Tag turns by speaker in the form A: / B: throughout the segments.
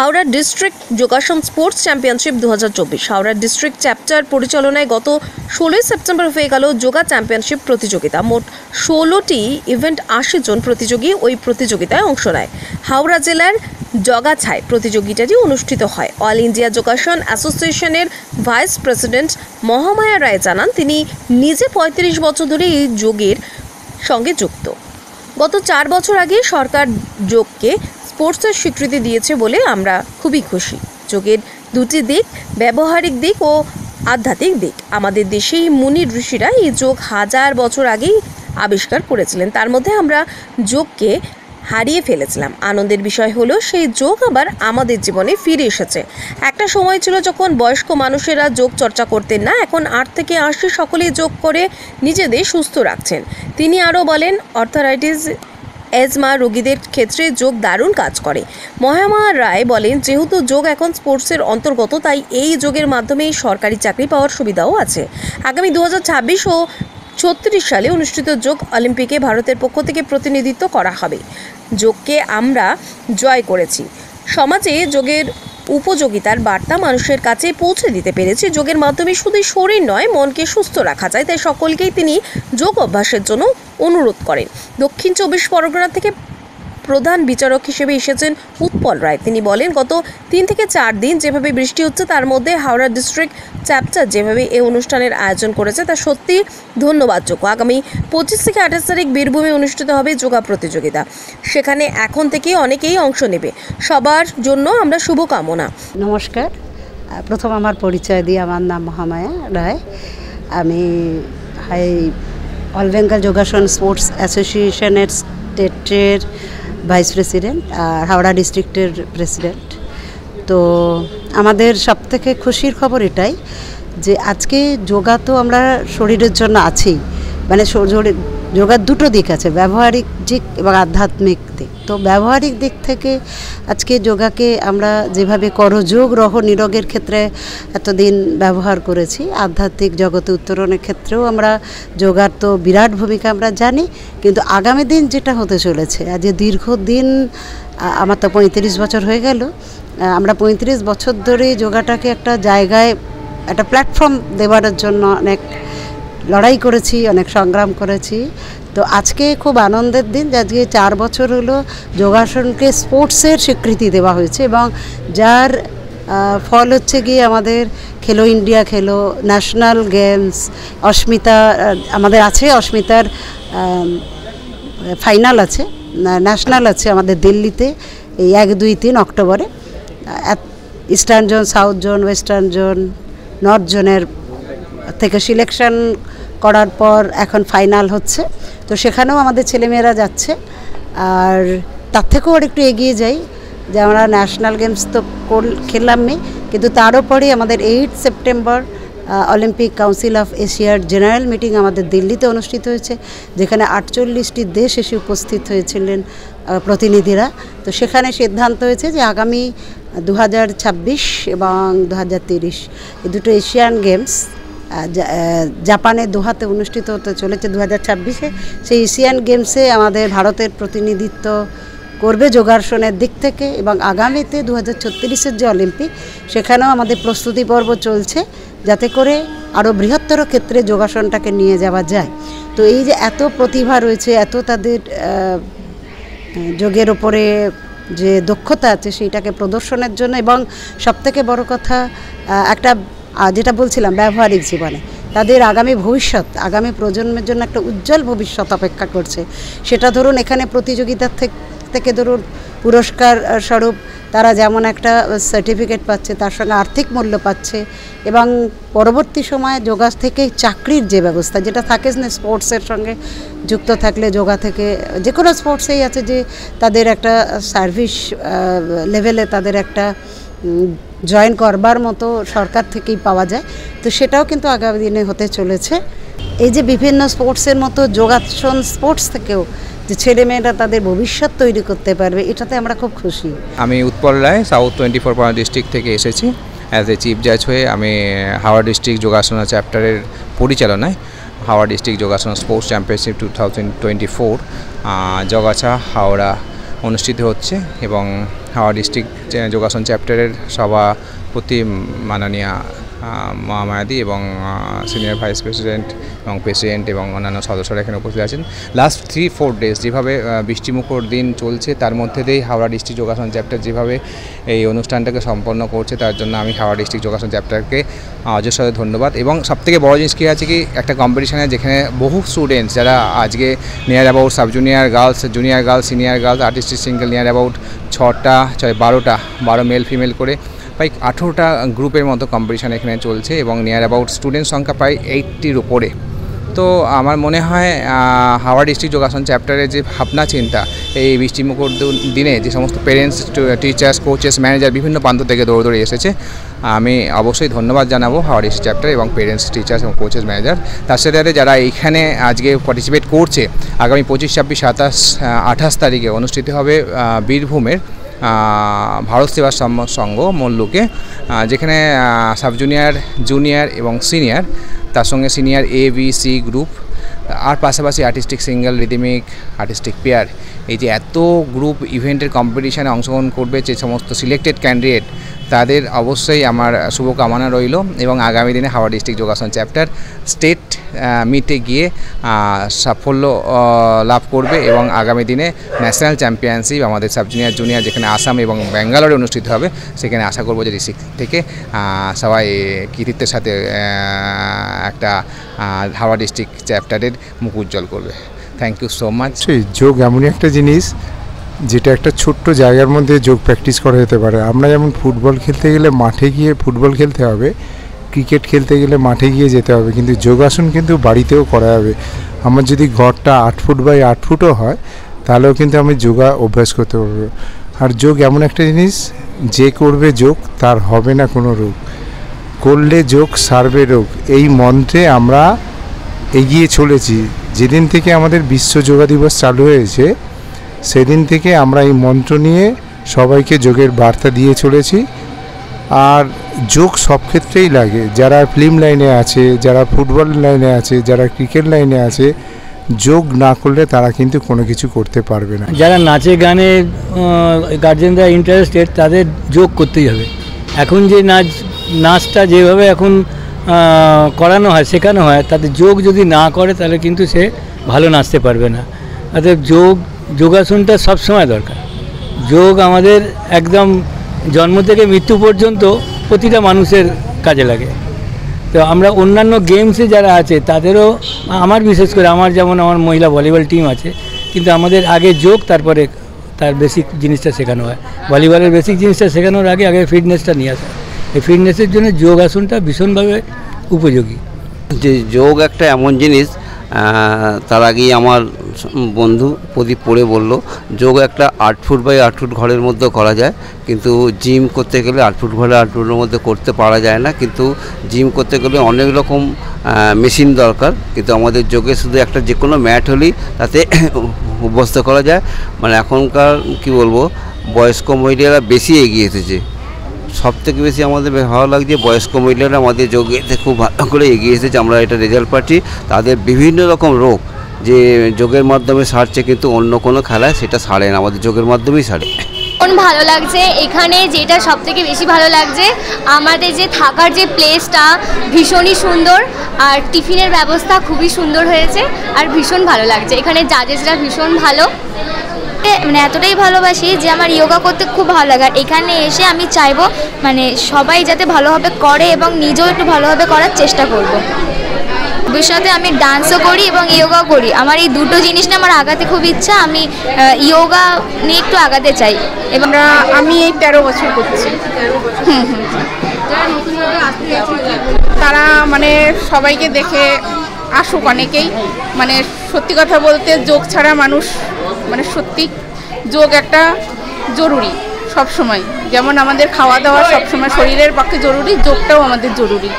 A: Howrah district যোগাসন sports championship 2024 Howrah district chapter পরিচালনায় গত 16 সেপ্টেম্বর হয়ে গেল যোগা চ্যাম্পিয়নশিপ প্রতিযোগিতা। মোট 16টি ইভেন্ট, 80 জন প্রতিযোগী ওই প্রতিযোগিতায় অংশ নেয়। হাওড়া জেলার জগাছায় প্রতিযোগিতাটি অনুষ্ঠিত হয়। অল ইন্ডিয়া যোগাসন অ্যাসোসিয়েশনের ভাইস প্রেসিডেন্ট মহামায়া রায় জানান, তিনি নিজে 35 বছর ধরে এই যোগের সঙ্গে যুক্ত। গত 4 বছর আগে সরকার যোগকে স্পোর্টসের স্বীকৃতি দিয়েছে বলে আমরা খুবই খুশি। যোগের দুটি দিক, ব্যবহারিক দিক ও আধ্যাত্মিক দিক। আমাদের দেশেই মুনি ঋষিরা এই যোগ হাজার বছর আগেই আবিষ্কার করেছিলেন। তার মধ্যে আমরা যোগকে হারিয়ে ফেলেছিলাম। আনন্দের বিষয় হলো সেই যোগ আবার আমাদের জীবনে ফিরে এসেছে। একটা সময় ছিল যখন বয়স্ক মানুষেরা যোগ চর্চা করতেন না, এখন 8 থেকে 80 সকলেই যোগ করে নিজেদের সুস্থ রাখছেন। তিনি আরও বলেন, অর্থারাইটিস, অ্যাজমা রোগীদের ক্ষেত্রে যোগ দারুণ কাজ করে। মহামায়া রায় বলেন, যেহেতু যোগ এখন স্পোর্টসের অন্তর্গত, তাই এই যোগের মাধ্যমেই সরকারি চাকরি পাওয়ার সুবিধাও আছে। আগামী 2026 ও 36 সালে অনুষ্ঠিত যোগ অলিম্পিকে ভারতের পক্ষ থেকে প্রতিনিধিত্ব করা হবে। যোগকে আমরা জয় করেছি। সমাজে যোগের উপযোগিতার বার্তা মানুষের কাছে পৌঁছে দিতে পেরেছি। যোগের মাধ্যমে শুধু শরীর নয়, মনকে সুস্থ রাখা যায়। তাই সকলকেই তিনি যোগ অভ্যাসের জন্য অনুরোধ করেন। দক্ষিণ 24 পরগনা থেকে প্রধান বিচারক হিসেবে এসেছেন উৎপল রায়। তিনি বলেন, গত 3 থেকে 4 দিন যেভাবে বৃষ্টি হচ্ছে, তার মধ্যে হাওড়া ডিস্ট্রিক্ট চ্যাপ্টার যেভাবে এই অনুষ্ঠানের আয়োজন করেছে, তা সত্যি ধন্যবাদযোগ্য। আগামী 25 থেকে 28 তারিখ বীরভূমে অনুষ্ঠিত হবে যোগা প্রতিযোগিতা। সেখানে এখন থেকেই অনেকেই অংশ নেবে। সবার জন্য আমরা শুভকামনা।
B: নমস্কার, প্রথম আমার পরিচয় দিয়ে, আমার নাম মহামায়া রায়। আমি অল বেঙ্গল যোগাসন স্পোর্টস অ্যাসোসিয়েশনের স্টেটের ভাইস প্রেসিডেন্ট আর হাওড়া ডিস্ট্রিক্টের প্রেসিডেন্ট। তো আমাদের সবথেকে খুশির খবর এটাই যে আজকে যোগা তো আমরা শরীরের জন্য আছেই, মানে যোগার দুটো দিক আছে, ব্যবহারিক দিক এবং আধ্যাত্মিক দিক। তো ব্যবহারিক দিক থেকে আজকে যোগাকে আমরা যেভাবে করযোগ রহ নিরোগের ক্ষেত্রে এতদিন ব্যবহার করেছি, আধ্যাত্মিক জগতে উত্তরণের ক্ষেত্রেও আমরা যোগার তো বিরাট ভূমিকা আমরা জানি। কিন্তু আগামী দিন যেটা হতে চলেছে, আজ দীর্ঘদিন, আমার তো 35 বছর হয়ে গেল, আমরা 35 বছর ধরে যোগাটাকে একটা জায়গায়, একটা প্ল্যাটফর্ম দেওয়ার জন্য অনেক লড়াই করেছি, অনেক সংগ্রাম করেছি। তো আজকে খুব আনন্দের দিন, আজকে 4 বছর হলো যোগাসনকে স্পোর্টসের স্বীকৃতি দেওয়া হয়েছে এবং যার ফল হচ্ছে গিয়ে আমাদের খেলো ইন্ডিয়া, খেলো ন্যাশনাল গেমস, অস্মিতা আমাদের আছে, অস্মিতার ফাইনাল আছে, ন্যাশনাল আছে আমাদের দিল্লিতে এই 1, 2, 3 অক্টোবরে। Eastern zone, south zone, western zone, north জোনের থেকে সিলেকশন করার পর এখন ফাইনাল হচ্ছে। তো সেখানেও আমাদের ছেলেমেয়েরা যাচ্ছে। আর তার থেকেও আর একটু এগিয়ে যাই, যে আমরা ন্যাশনাল গেমস তো খেললামই, কিন্তু তারও পরে আমাদের 8 সেপ্টেম্বর অলিম্পিক কাউন্সিল অফ এশিয়ার জেনারেল মিটিং আমাদের দিল্লিতে অনুষ্ঠিত হয়েছে, যেখানে 48টি দেশ এসে উপস্থিত হয়েছিলেন প্রতিনিধিরা। তো সেখানে সিদ্ধান্ত হয়েছে যে আগামী 2026 এবং 2030 এই দুটো এশিয়ান গেমস জাপানে দোহাতে অনুষ্ঠিত হতে চলেছে 2026-এ। সেই এশিয়ান গেমসে আমাদের ভারতের প্রতিনিধিত্ব করবে যোগাসনের দিক থেকে, এবং আগামীতে 2036-এর যে অলিম্পিক, সেখানেও আমাদের প্রস্তুতি পর্ব চলছে, যাতে করে আরও বৃহত্তর ক্ষেত্রে যোগাসনটাকে নিয়ে যাওয়া যায়। তো এই যে এত প্রতিভা রয়েছে, এত তাদের যোগের ওপরে যে দক্ষতা আছে, সেইটাকে প্রদর্শনের জন্য, এবং সবথেকে বড় কথা একটা যেটা বলছিলাম, ব্যবহারিক জীবনে তাদের আগামী ভবিষ্যৎ, আগামী প্রজন্মের জন্য একটা উজ্জ্বল ভবিষ্যৎ অপেক্ষা করছে। সেটা ধরুন এখানে প্রতিযোগিতার থেকে ধরুন পুরস্কার স্বরূপ তারা যেমন একটা সার্টিফিকেট পাচ্ছে, তার সঙ্গে আর্থিক মূল্য পাচ্ছে, এবং পরবর্তী সময়ে যোগা থেকে চাকরির যে ব্যবস্থা, যেটা থাকে না স্পোর্টসের সঙ্গে যুক্ত থাকলে, যোগা থেকে যে কোনো স্পোর্টসেই আছে যে তাদের একটা সার্ভিস লেভেলে তাদের একটা জয়েন করবার মতো সরকার থেকেই পাওয়া যায়। তো সেটাও কিন্তু আগামী দিনে হতে চলেছে। এই যে বিভিন্ন স্পোর্টসের মতো যোগাসন স্পোর্টস থেকেও যে ছেলেমেয়েরা তাদের ভবিষ্যৎ তৈরি করতে পারবে, এটাতে আমরা খুব খুশি।
C: আমি উৎপল রায়, সাউথ 24 পরগনা ডিস্ট্রিক্ট থেকে এসেছি। অ্যাজ এ চিফ জাজ হয়ে আমি হাওড়া ডিস্ট্রিক্ট যোগাসনা চ্যাপ্টারের পরিচালনায় হাওড়া ডিস্ট্রিক্ট যোগাসন স্পোর্টস চ্যাম্পিয়নশিপ 2024 জগাছা হাওড়া অনুষ্ঠিত হচ্ছে, এবং হাওড়া ডিস্ট্রিক্ট যোগাসন চ্যাপ্টারের সভাপতি মাননীয়া মহামায়াদি এবং সিনিয়র ভাইস প্রেসিডেন্ট এবং প্রেসিডেন্ট এবং অন্যান্য সদস্যরা এখানে উপস্থিত আছেন। লাস্ট 3-4 ডেজ যেভাবে বৃষ্টিমুখর দিন চলছে তার মধ্যে দিয়েই হাওড়া ডিস্ট্রিক্ট যোগাসন চ্যাপ্টার যেভাবে এই অনুষ্ঠানটাকে সম্পন্ন করছে তার জন্য আমি হাওড়া ডিস্ট্রিক্ট যোগাসন চ্যাপ্টারকে অজস্র ধন্যবাদ। এবং সবথেকে বড় জিনিস কী আছে কি একটা কম্পিটিশানে যেখানে বহু স্টুডেন্টস যারা আজকে near about sub junior girls, junior girls, senior girls, artistic single near about 12 male female করে প্রায় 18টা গ্রুপের মতো কম্পিটিশান এখানে চলছে এবং নিয়ার অ্যাবাউট স্টুডেন্ট সংখ্যা প্রায় 80-র উপরে। তো আমার মনে হয় হাওড়া ডিস্ট্রিক্ট যোগাসন চ্যাপ্টারের যে ভাবনা চিন্তা এই বৃষ্টিমুখর দিনে যে সমস্ত পেরেন্টস, টিচার্স, কোচেস, ম্যানেজার বিভিন্ন প্রান্ত থেকে দৌড়ে এসেছে, আমি অবশ্যই ধন্যবাদ জানাবো হাওড়া ডিস্ট্রিক্ট চ্যাপ্টার এবং পেরেন্টস, টিচার্স এবং কোচেস, ম্যানেজার। তার সাথে সাথে যারা এইখানে আজকে পার্টিসিপেট করছে, আগামী 25, 26, 27, 28 তারিখে অনুষ্ঠিত হবে বীরভূমের ভারত সেবা সংঘ মল্লুকে, যেখানে সাব জুনিয়র, জুনিয়র এবং সিনিয়র, তার সঙ্গে senior A, B, C group আর পাশাপাশি artistic single, rhythmic, artistic pair, এই যে এত গ্রুপ ইভেন্টের কম্পিটিশানে অংশগ্রহণ করবে যে সমস্ত সিলেক্টেড ক্যান্ডিডেট, তাদের অবশ্যই আমার শুভকামনা রইল এবং আগামী দিনে হাওড়া ডিস্ট্রিক্ট যোগাসন চ্যাপ্টার স্টেট মিটে গিয়ে সাফল্য লাভ করবে এবং আগামী দিনে ন্যাশনাল চ্যাম্পিয়নশিপ আমাদের সাব জুনিয়র, জুনিয়র যেখানে আসাম এবং ব্যাঙ্গালোরে অনুষ্ঠিত হবে সেখানে আশা করবো যে ডিস্ট্রিক্ট থেকে সবাই কৃতিত্বের সাথে একটা হাওড়া ডিস্ট্রিক্ট চ্যাপ্টারের মুখ উজ্জ্বল করবে। Thank you so much.
D: যোগ এমনই একটা জিনিস যেটা একটা ছোট্ট জায়গার মধ্যে যোগ প্র্যাকটিস করা যেতে পারে। আমরা যেমন ফুটবল খেলতে গেলে মাঠে গিয়ে ফুটবল খেলতে হবে, ক্রিকেট খেলতে গেলে মাঠে গিয়ে যেতে হবে, কিন্তু যোগাসন কিন্তু বাড়িতেও করা যাবে। আমার যদি ঘরটা 8 ফুট বাই 8 ফুটও হয় তাহলেও কিন্তু আমি যোগা অভ্যাস করতে পারবো। আর যোগ এমন একটা জিনিস, যে করবে যোগ তার হবে না কোনো রোগ, করলে যোগ সারবে রোগ, এই মন্ত্রে আমরা এগিয়ে চলেছি। যেদিন থেকে আমাদের বিশ্ব যোগা দিবস চালু হয়েছে সেদিন থেকে আমরা এই মন্ত্র নিয়ে সবাইকে যোগের বার্তা দিয়ে চলেছি। আর যোগ সব ক্ষেত্রেই লাগে, যারা ফিল্ম লাইনে আছে, যারা ফুটবল লাইনে আছে, যারা ক্রিকেট লাইনে আছে, যোগ না করলে তারা কিন্তু কোনো কিছু করতে পারবে না।
E: যারা নাচে গানে গার্জেনরা ইন্টারেস্টেড তাদের যোগ করতেই হবে। এখন যে নাচটা যেভাবে এখন করানো হয়, শেখানো হয়, তাতে যোগ যদি না করে তাহলে কিন্তু সে ভালো নাচতে পারবে না। অর্থাৎ যোগাসনটা সবসময় দরকার। যোগ আমাদের একদম জন্ম থেকে মৃত্যু পর্যন্ত প্রতিটা মানুষের কাজে লাগে। তো আমরা অন্যান্য গেমসে যারা আছে তাদেরও, আমার বিশেষ করে যেমন আমার মহিলা ভলিবল টিম আছে, কিন্তু আমাদের আগে যোগ, তারপরে তার বেসিক জিনিসটা শেখানো হয়। ভলিবলের বেসিক জিনিসটা শেখানোর আগে ফিটনেসটা নিয়ে আসা। এই ফিটনেসের জন্য যোগাসনটা ভীষণভাবে উপযোগী।
F: যে যোগ একটা এমন জিনিস, তার আগেই আমার বন্ধু প্রদীপ পড়ে বলল, যোগ একটা 8 ফুট বাই 8 ফুট ঘরের মধ্যে করা যায়, কিন্তু জিম করতে গেলে 8 ফুট ঘরে 8 ফুটের মধ্যে করতে পারা যায় না। কিন্তু জিম করতে গেলে অনেক রকম মেশিন দরকার, কিন্তু আমাদের যোগে শুধু একটা যে কোনো ম্যাট হলেই তাতে অভ্যস্ত করা যায়। মানে এখনকার কি বলবো, বয়স্ক মহিলারা বেশি এগিয়ে এসেছে। সবথেকে বেশি আমাদের ভালো লাগছে বয়স্ক মহিলারা আমাদের যোগেতে খুব ভালো করে এগিয়ে এসেছে। আমরা এটা রেজাল্ট পাচ্ছি, তাদের বিভিন্ন রকম রোগ যে যোগের মাধ্যমে সারছে, কিন্তু অন্য কোনো খেলায় সেটা সারে না, আমাদের যোগের মাধ্যমেই সারে।
G: ভালো লাগছে এখানে, যেটা সব থেকে বেশি ভালো লাগছে আমাদের যে থাকার যে প্লেসটা ভীষণই সুন্দর, আর টিফিনের ব্যবস্থা খুবই সুন্দর হয়েছে, আর ভীষণ ভালো লাগছে। এখানে জাজেসরা ভীষণ ভালো, মানে এতটাই ভালোবাসি যে আমার যোগা করতে খুব ভালো লাগে। আর এখানে এসে আমি চাইবো মানে সবাই যাতে ভালোভাবে করে এবং নিজেও একটু ভালোভাবে করার চেষ্টা করব। ভবিষ্যতে আমি ডান্সও করি এবং যোগাও করি। আমার এই দুটো জিনিস না আমার আগাতে খুব ইচ্ছা। আমি যোগা নিয়ে একটু আগাতে চাই। এবং
H: আমি এই 13 বছর করছি। তারা মানে সবাইকে দেখে আসুক অনেকেই। মানে সত্যি কথা বলতে যোগ ছাড়া মানুষ, মানে সত্যি যোগ একটা জরুরি সব সময়। যেমন আমাদের খাওয়া দাওয়া সবসময় শরীরের পক্ষে জরুরি, যোগটাও আমাদের জরুরি।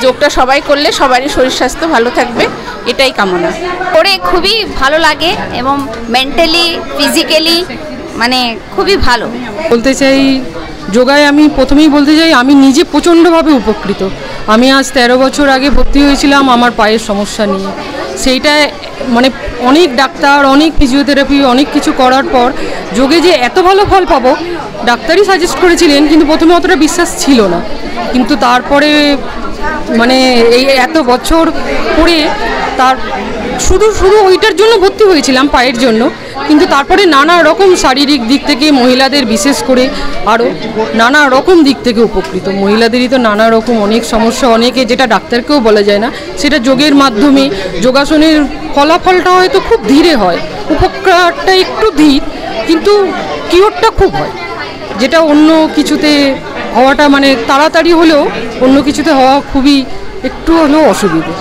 H: যোগটা সবাই করলে সবারই শরীর স্বাস্থ্য ভালো থাকবে, এটাই কামনা
G: করে। খুবই ভালো লাগে এবং মেন্টালি ফিজিক্যালি মানে খুবই ভালো।
I: বলতে চাই যোগায় আমি প্রথমেই বলতে চাই আমি নিজে প্রচণ্ডভাবে উপকৃত। আমি আজ 13 বছর আগে ভর্তি হয়েছিলাম আমার পায়ের সমস্যা নিয়ে, সেইটা মানে অনেক ডাক্তার, অনেক ফিজিওথেরাপি, অনেক কিছু করার পর যোগে যে এত ভালো ফল পাবো ডাক্তারই সাজেস্ট করেছিলেন, কিন্তু প্রথমে অতটা বিশ্বাস ছিল না। কিন্তু তারপরে মানে এই এত বছর পরে তার শুধু ওইটার জন্য ভর্তি হয়েছিলাম, পায়ের জন্য, কিন্তু তারপরে নানা রকম শারীরিক দিক থেকে মহিলাদের বিশেষ করে আরও নানা রকম দিক থেকে উপকৃত। মহিলাদেরই তো নানা রকম অনেক সমস্যা, অনেকে যেটা ডাক্তারকেও বলা যায় না, সেটা যোগের মাধ্যমে যোগাসনের ফলাফলটা হয়তো খুব ধীরে হয়, উপকারটা একটু ধীর, কিন্তু কিওরটা খুব হয়, যেটা অন্য কিছুতে হওয়াটা মানে তাড়াতাড়ি হলেও অন্য কিছুতে হওয়া খুবই একটু হলেও অসুবিধে।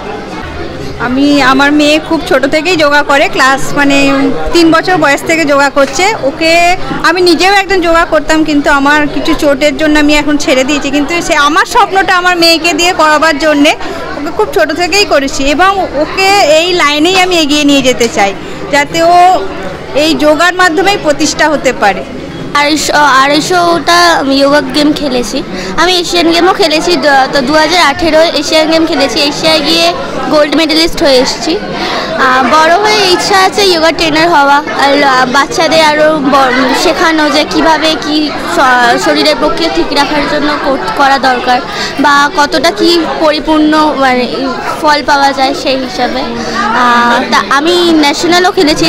J: আমার মেয়ে খুব ছোট থেকেই যোগা করে, ক্লাস মানে 3 বছর বয়স থেকে যোগা করছে। ওকে আমি নিজেও একজন যোগা করতাম, কিন্তু আমার কিছু চোটের জন্য আমি এখন ছেড়ে দিয়েছি, কিন্তু সে আমার স্বপ্নটা আমার মেয়েকে দিয়ে করাবার জন্যে ওকে খুব ছোট থেকেই করেছি, এবং ওকে এই লাইনেই আমি এগিয়ে নিয়ে যেতে চাই, যাতে ও এই যোগার মাধ্যমেই প্রতিষ্ঠা হতে পারে।
G: 250টা যোগা গেম খেলেছি, আমি এশিয়ান গেমও খেলেছি, তো 2018 এশিয়ান গেম খেলেছি, এশিয়ায় গিয়ে গোল্ড মেডেলিস্ট হয়ে এসেছি। বড় হয়ে ইচ্ছা আছে যোগা ট্রেনার হওয়া, আর বাচ্চাদের আরও শেখানো যে কীভাবে কি শরীরের পক্ষে ঠিক রাখার জন্য করা দরকার, বা কতটা কি পরিপূর্ণ মানে ফল পাওয়া যায় সেই হিসাবে। তা আমি ন্যাশনালও খেলেছি,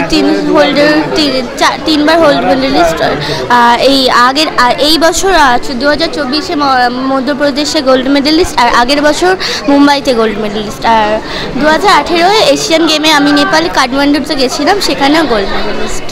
G: 3বার গোল্ড মেডেলিস্ট। এই বছর 2024-এ মধ্যপ্রদেশে গোল্ড মেডেলিস্ট, আর আগের বছর মুম্বাইতে গোল্ড মেডেলিস্ট, আর 2018 এশিয়ান গেমে আমি নেপালে কাঠমান্ডুতে গেছিলাম, সেখানেও গোল্ড মেডেলিস্ট।